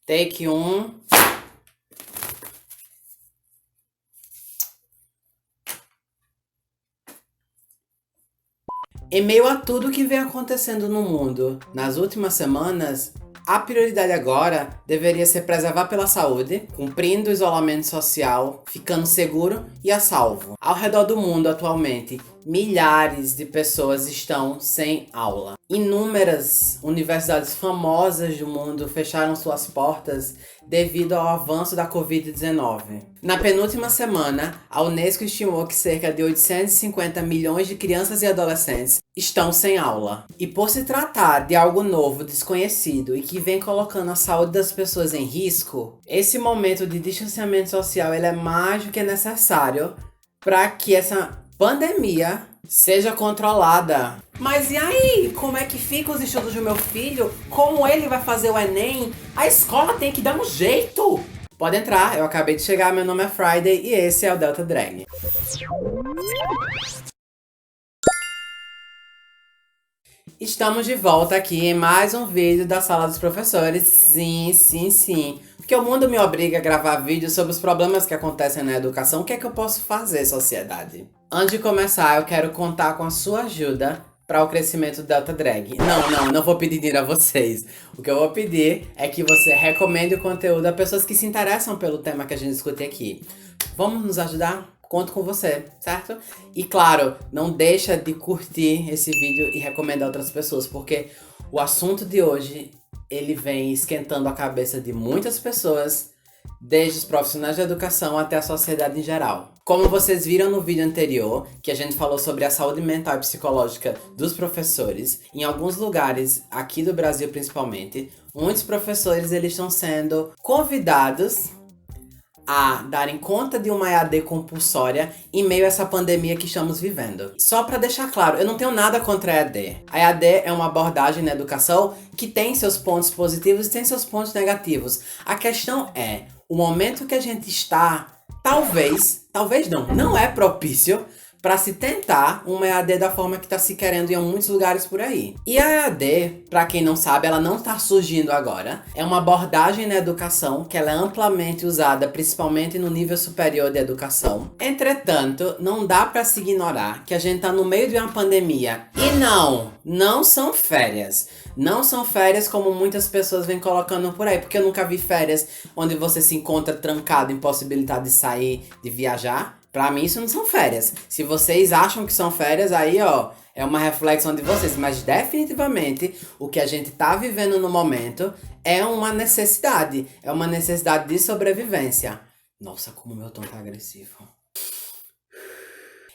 Take 1. Em meio a tudo que vem acontecendo no mundo nas últimas semanas, a prioridade agora deveria ser preservar pela saúde, cumprindo o isolamento social, ficando seguro e a salvo. Ao redor do mundo atualmente, milhares de pessoas estão sem aula. Inúmeras universidades famosas do mundo fecharam suas portas devido ao avanço da Covid-19. Na penúltima semana, a Unesco estimou que cerca de 850 milhões de crianças e adolescentes estão sem aula. E por se tratar de algo novo, desconhecido e que vem colocando a saúde das pessoas em risco, esse momento de distanciamento social ele é mais do que necessário para que essa pandemia seja controlada. Mas e aí? Como é que ficam os estudos do meu filho? Como ele vai fazer o Enem? A escola tem que dar um jeito! Pode entrar, eu acabei de chegar, meu nome é Friday e esse é o Delta Drag. Estamos de volta aqui em mais um vídeo da Sala dos Professores. Sim. Porque o mundo me obriga a gravar vídeos sobre os problemas que acontecem na educação. O que é que eu posso fazer, sociedade? Antes de começar, eu quero contar com a sua ajuda para o crescimento do Delta Drag. Não vou pedir dinheiro a vocês. O que eu vou pedir é que você recomende o conteúdo a pessoas que se interessam pelo tema que a gente discute aqui. Vamos nos ajudar? Conto com você, certo? E claro, não deixa de curtir esse vídeo e recomendar a outras pessoas, porque o assunto de hoje, ele vem esquentando a cabeça de muitas pessoas, desde os profissionais da educação até a sociedade em geral. Como vocês viram no vídeo anterior, que a gente falou sobre a saúde mental e psicológica dos professores, em alguns lugares, aqui do Brasil principalmente, muitos professores eles estão sendo convidados a darem conta de uma EAD compulsória em meio a essa pandemia que estamos vivendo. Só para deixar claro, eu não tenho nada contra a EAD. A EAD é uma abordagem na educação que tem seus pontos positivos e tem seus pontos negativos. A questão é, o momento que a gente está, talvez não é propício para se tentar uma EAD da forma que está se querendo em muitos lugares por aí. E a EAD, para quem não sabe, ela não está surgindo agora. É uma abordagem na educação que ela é amplamente usada, principalmente no nível superior de educação. Entretanto, não dá para se ignorar que a gente está no meio de uma pandemia. E não são férias. Não são férias como muitas pessoas vêm colocando por aí, porque eu nunca vi férias onde você se encontra trancado, impossibilitado de sair, de viajar. Pra mim isso não são férias. Se vocês acham que são férias, aí ó, é uma reflexão de vocês. Mas definitivamente, o que a gente tá vivendo no momento é uma necessidade. É uma necessidade de sobrevivência. Nossa, como o meu tom tá agressivo.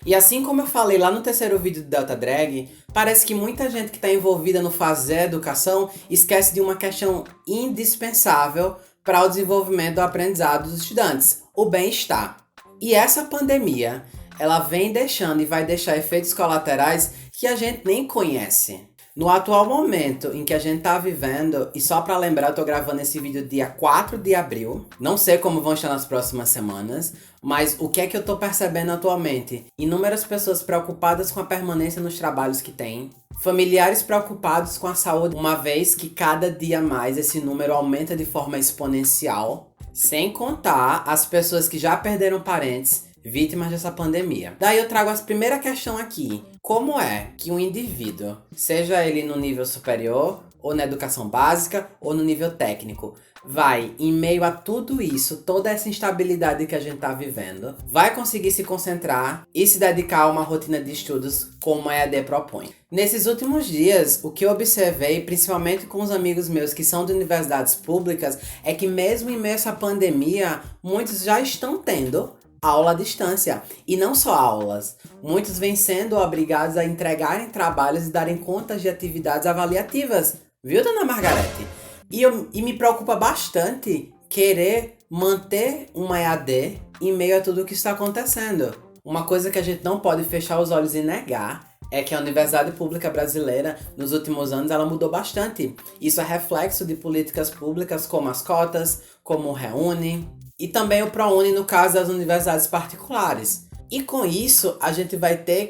E assim como eu falei lá no terceiro vídeo do Delta Drag, parece que muita gente que tá envolvida no fazer educação esquece de uma questão indispensável para o desenvolvimento do aprendizado dos estudantes, o bem-estar. E essa pandemia, ela vem deixando e vai deixar efeitos colaterais que a gente nem conhece. No atual momento em que a gente tá vivendo, e só para lembrar, eu tô gravando esse vídeo dia 4 de abril. Não sei como vão estar nas próximas semanas, mas o que é que eu tô percebendo atualmente? Inúmeras pessoas preocupadas com a permanência nos trabalhos que têm. Familiares preocupados com a saúde, uma vez que cada dia mais esse número aumenta de forma exponencial. Sem contar as pessoas que já perderam parentes vítimas dessa pandemia. Daí eu trago a primeira questão aqui. Como é que um indivíduo, seja ele no nível superior, ou na educação básica, ou no nível técnico, vai, em meio a tudo isso, toda essa instabilidade que a gente tá vivendo, vai conseguir se concentrar e se dedicar a uma rotina de estudos como a EAD propõe? Nesses últimos dias, o que eu observei, principalmente com os amigos meus que são de universidades públicas, é que mesmo em meio a essa pandemia, muitos já estão tendo aula à distância. E não só aulas. Muitos vêm sendo obrigados a entregarem trabalhos e darem contas de atividades avaliativas. Viu, dona Margarete? E me preocupa bastante querer manter uma EAD em meio a tudo o que está acontecendo. Uma coisa que a gente não pode fechar os olhos e negar é que a Universidade Pública Brasileira, nos últimos anos, ela mudou bastante. Isso é reflexo de políticas públicas como as cotas, como o Reúne, e também o ProUni no caso das universidades particulares. E com isso, a gente vai ter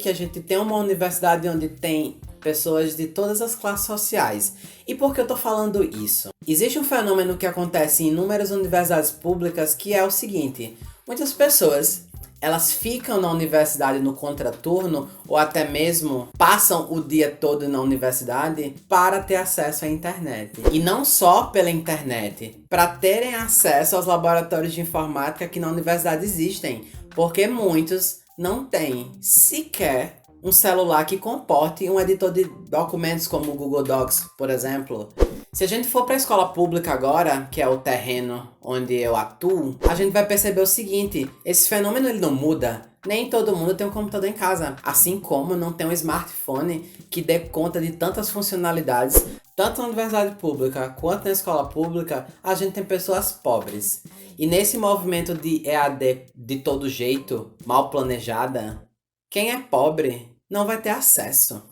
uma universidade onde tem pessoas de todas as classes sociais. E por que eu tô falando isso? Existe um fenômeno que acontece em inúmeras universidades públicas que é o seguinte: muitas pessoas, elas ficam na universidade no contraturno ou até mesmo passam o dia todo na universidade para ter acesso à internet. E não só pela internet, para terem acesso aos laboratórios de informática que na universidade existem, porque muitos não têm sequer um celular que comporte um editor de documentos como o Google Docs, por exemplo. Se a gente for para a escola pública agora, que é o terreno onde eu atuo, a gente vai perceber o seguinte: esse fenômeno ele não muda. Nem todo mundo tem um computador em casa, assim como não tem um smartphone que dê conta de tantas funcionalidades. Tanto na universidade pública quanto na escola pública, a gente tem pessoas pobres. E nesse movimento de EAD de todo jeito, mal planejada, quem é pobre não vai ter acesso.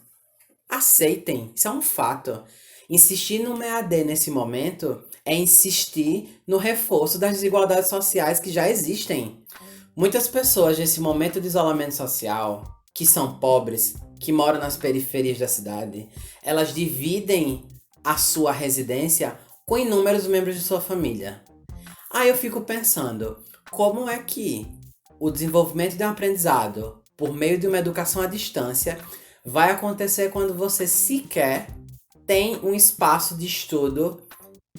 Aceitem, isso é um fato. Insistir no EAD nesse momento é insistir no reforço das desigualdades sociais que já existem. Muitas pessoas nesse momento de isolamento social, que são pobres, que moram nas periferias da cidade, elas dividem a sua residência com inúmeros membros de sua família. Aí eu fico pensando, como é que o desenvolvimento de um aprendizado por meio de uma educação à distância vai acontecer quando você sequer tem um espaço de estudo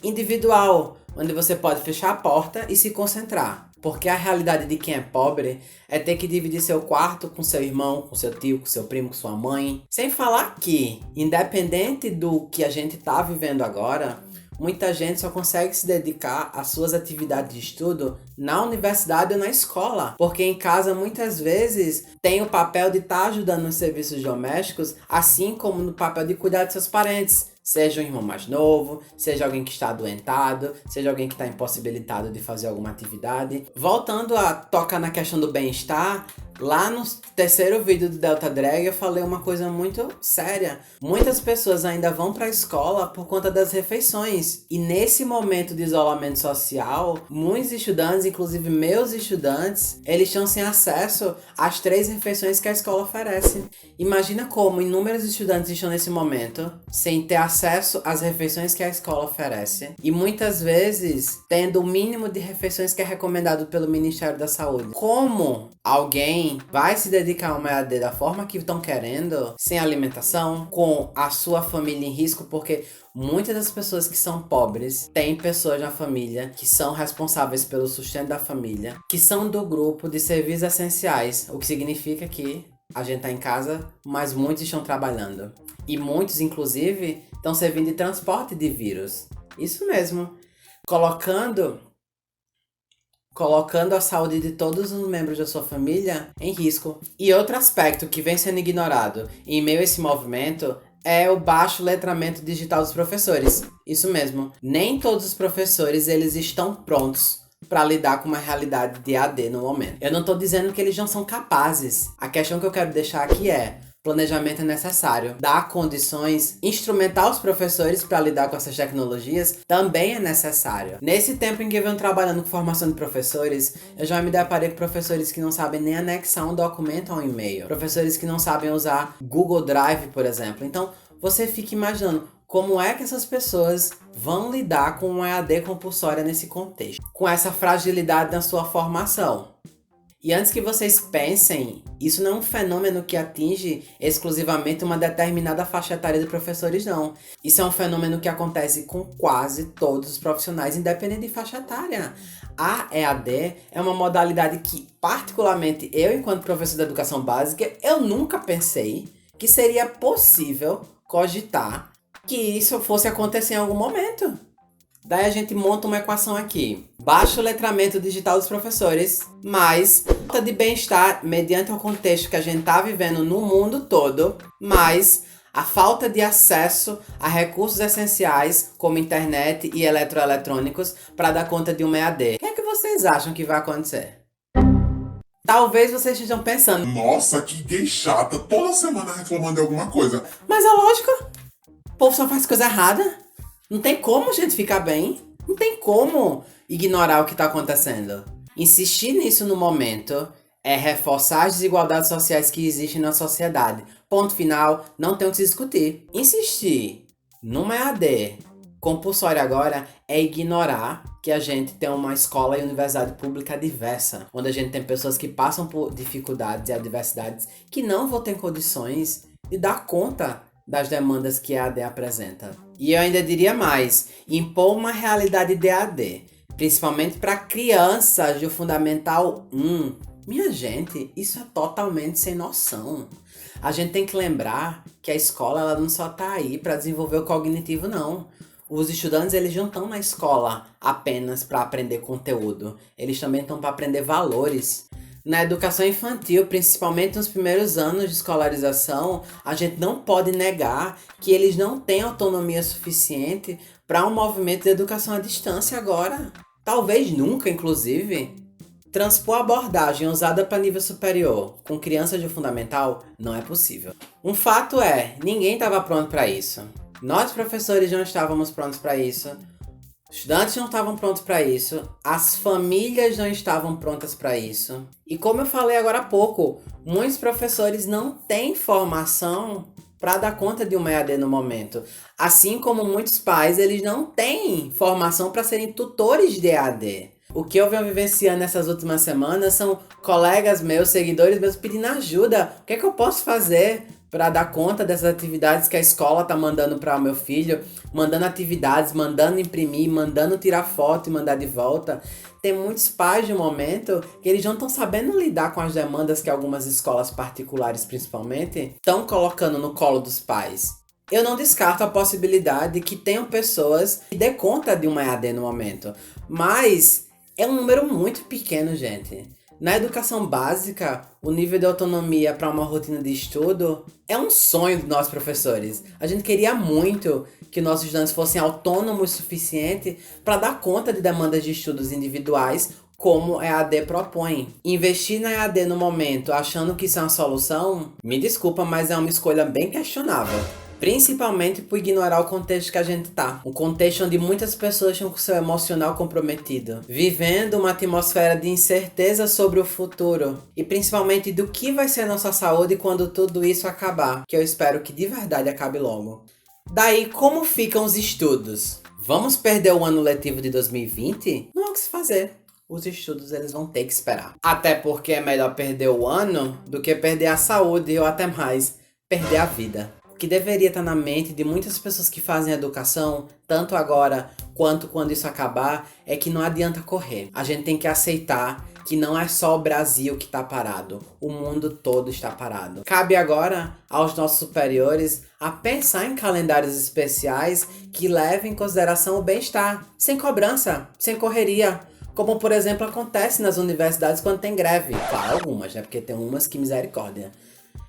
individual, onde você pode fechar a porta e se concentrar. Porque a realidade de quem é pobre é ter que dividir seu quarto com seu irmão, com seu tio, com seu primo, com sua mãe. Sem falar que, independente do que a gente tá vivendo agora, muita gente só consegue se dedicar às suas atividades de estudo na universidade ou na escola. Porque em casa, muitas vezes, tem o papel de estar ajudando nos serviços domésticos, assim como no papel de cuidar de seus parentes. Seja um irmão mais novo, seja alguém que está adoentado, seja alguém que está impossibilitado de fazer alguma atividade. Voltando a tocar na questão do bem-estar, lá no terceiro vídeo do Delta Drag eu falei uma coisa muito séria. Muitas pessoas ainda vão para a escola por conta das refeições. E nesse momento de isolamento social, muitos estudantes, inclusive meus estudantes, eles estão sem acesso às 3 refeições que a escola oferece. Imagina como inúmeros estudantes estão nesse momento sem ter acesso às refeições que a escola oferece. E muitas vezes tendo o mínimo de refeições que é recomendado pelo Ministério da Saúde. Como alguém vai se dedicar a uma EAD da forma que estão querendo, sem alimentação, com a sua família em risco, porque muitas das pessoas que são pobres têm pessoas na família que são responsáveis pelo sustento da família, que são do grupo de serviços essenciais, o que significa que a gente tá em casa, mas muitos estão trabalhando. E muitos, inclusive, estão servindo de transporte de vírus. Isso mesmo. Colocando a saúde de todos os membros da sua família em risco. E outro aspecto que vem sendo ignorado em meio a esse movimento é o baixo letramento digital dos professores. Isso mesmo. Nem todos os professores eles estão prontos para lidar com uma realidade de AD no momento. Eu não tô dizendo que eles não são capazes. A questão que eu quero deixar aqui é: planejamento é necessário. Dar condições, instrumentar os professores para lidar com essas tecnologias também é necessário. Nesse tempo em que eu venho trabalhando com formação de professores, eu já me deparei com professores que não sabem nem anexar um documento a um e-mail. Professores que não sabem usar Google Drive, por exemplo. Então, você fica imaginando como é que essas pessoas vão lidar com uma EAD compulsória nesse contexto, com essa fragilidade na sua formação. E antes que vocês pensem, isso não é um fenômeno que atinge exclusivamente uma determinada faixa etária de professores, não. Isso é um fenômeno que acontece com quase todos os profissionais, independente de faixa etária. A EAD é uma modalidade que, particularmente eu, enquanto professor de educação básica, eu nunca pensei que seria possível cogitar que isso fosse acontecer em algum momento. Daí a gente monta uma equação aqui. Baixo letramento digital dos professores, mais falta de bem-estar mediante o contexto que a gente está vivendo no mundo todo, mais a falta de acesso a recursos essenciais como internet e eletroeletrônicos para dar conta de uma EAD. O que é que vocês acham que vai acontecer? Talvez vocês estejam pensando: nossa, que gay chata, toda semana reclamando de alguma coisa. mas é lógico, o povo só faz coisa errada. Não tem como a gente ficar bem. Não tem como ignorar o que está acontecendo. Insistir nisso no momento é reforçar as desigualdades sociais que existem na sociedade. Ponto final, não tem o que se discutir. Insistir numa EAD compulsória agora é ignorar que a gente tem uma escola e universidade pública diversa, onde a gente tem pessoas que passam por dificuldades e adversidades que não vão ter condições de dar conta das demandas que a EAD apresenta. E eu ainda diria mais, impor uma realidade de EAD, principalmente para crianças do Fundamental 1. Minha gente, isso é totalmente sem noção. A gente tem que lembrar que a escola ela não só está aí para desenvolver o cognitivo, não. Os estudantes eles não estão na escola apenas para aprender conteúdo, eles também estão para aprender valores. Na educação infantil, principalmente nos primeiros anos de escolarização, a gente não pode negar que eles não têm autonomia suficiente para um movimento de educação à distância agora. Talvez nunca, inclusive. Transpor a abordagem usada para nível superior com crianças de fundamental não é possível. Um fato é, ninguém estava pronto para isso. Nós, professores, não estávamos prontos para isso. Os estudantes não estavam prontos para isso. As famílias não estavam prontas para isso. E como eu falei agora há pouco, muitos professores não têm formação para dar conta de uma EAD no momento. Assim como muitos pais, eles não têm formação para serem tutores de EAD. O que eu venho vivenciando nessas últimas semanas são colegas meus, seguidores meus, pedindo ajuda. O que é que eu posso fazer para dar conta dessas atividades que a escola tá mandando para o meu filho, mandando atividades, mandando imprimir, mandando tirar foto e mandar de volta. Tem muitos pais no momento que eles não estão sabendo lidar com as demandas que algumas escolas particulares, principalmente, estão colocando no colo dos pais. Eu não descarto a possibilidade que tenham pessoas que dê conta de uma EAD no momento, mas é um número muito pequeno, gente. Na educação básica, o nível de autonomia para uma rotina de estudo é um sonho de nós professores. A gente queria muito que nossos estudantes fossem autônomos o suficiente para dar conta de demandas de estudos individuais, como a EAD propõe. Investir na EAD no momento achando que isso é uma solução, me desculpa, mas é uma escolha bem questionável. Principalmente por ignorar o contexto que a gente tá. Um contexto onde muitas pessoas estão com seu emocional comprometido. Vivendo uma atmosfera de incerteza sobre o futuro. E principalmente do que vai ser a nossa saúde quando tudo isso acabar. Que eu espero que de verdade acabe logo. Daí, como ficam os estudos? Vamos perder o ano letivo de 2020? Não há o que se fazer. Os estudos eles vão ter que esperar. Até porque é melhor perder o ano do que perder a saúde ou até mais, perder a vida. O que deveria estar na mente de muitas pessoas que fazem educação, tanto agora quanto quando isso acabar, é que não adianta correr. A gente tem que aceitar que não é só o Brasil que está parado, o mundo todo está parado. Cabe agora aos nossos superiores a pensar em calendários especiais que levem em consideração o bem-estar, sem cobrança, sem correria. Como, por exemplo, acontece nas universidades quando tem greve. Claro, algumas, né? Porque tem umas que misericórdia.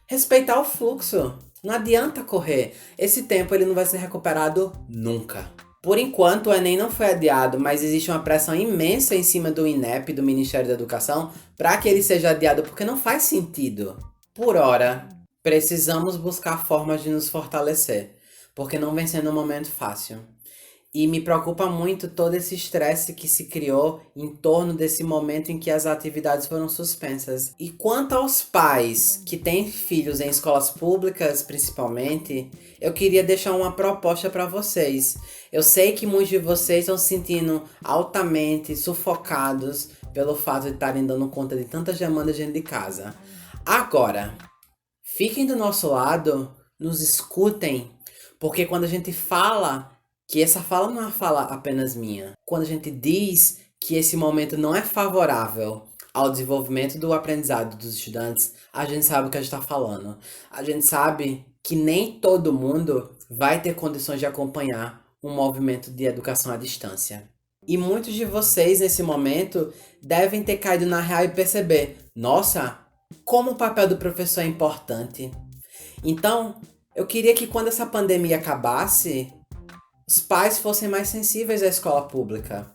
Respeitar o fluxo. Não adianta correr. Esse tempo ele não vai ser recuperado nunca. Por enquanto, o Enem não foi adiado, mas existe uma pressão imensa em cima do INEP, do Ministério da Educação, para que ele seja adiado, porque não faz sentido. Por hora, precisamos buscar formas de nos fortalecer, porque não vem sendo um momento fácil. E me preocupa muito todo esse estresse que se criou em torno desse momento em que as atividades foram suspensas. E quanto aos pais que têm filhos em escolas públicas, principalmente, eu queria deixar uma proposta para vocês. Eu sei que muitos de vocês estão se sentindo altamente sufocados pelo fato de estarem dando conta de tantas demandas dentro de casa. Agora, fiquem do nosso lado, nos escutem, porque quando a gente fala que essa fala não é uma fala apenas minha. Quando a gente diz que esse momento não é favorável ao desenvolvimento do aprendizado dos estudantes, a gente sabe o que a gente está falando. A gente sabe que nem todo mundo vai ter condições de acompanhar um movimento de educação à distância. E muitos de vocês, nesse momento, devem ter caído na real e perceber, nossa, como o papel do professor é importante. Então, eu queria que quando essa pandemia acabasse, os pais fossem mais sensíveis à escola pública.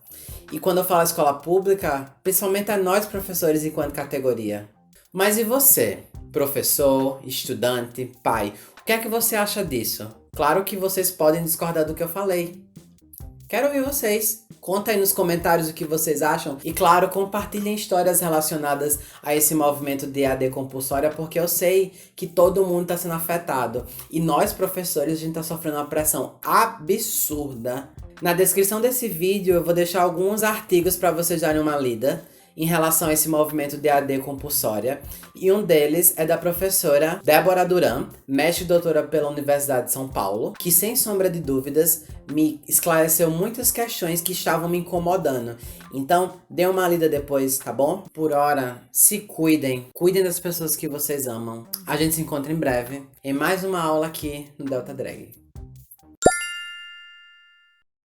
E quando eu falo escola pública, principalmente a nós professores enquanto categoria. Mas e você, professor, estudante, pai? O que é que você acha disso? Claro que vocês podem discordar do que eu falei. Quero ouvir vocês. Conta aí nos comentários o que vocês acham. E claro, compartilhem histórias relacionadas a esse movimento de EAD compulsória, porque eu sei que todo mundo tá sendo afetado. E nós, professores, a gente tá sofrendo uma pressão absurda. Na descrição desse vídeo eu vou deixar alguns artigos para vocês darem uma lida em relação a esse movimento de EAD compulsória. E um deles é da professora Débora Duran, mestre e doutora pela Universidade de São Paulo, que sem sombra de dúvidas me esclareceu muitas questões que estavam me incomodando. Então, dê uma lida depois, tá bom? Por hora, se cuidem. Cuidem das pessoas que vocês amam. A gente se encontra em breve em mais uma aula aqui no Delta Drag.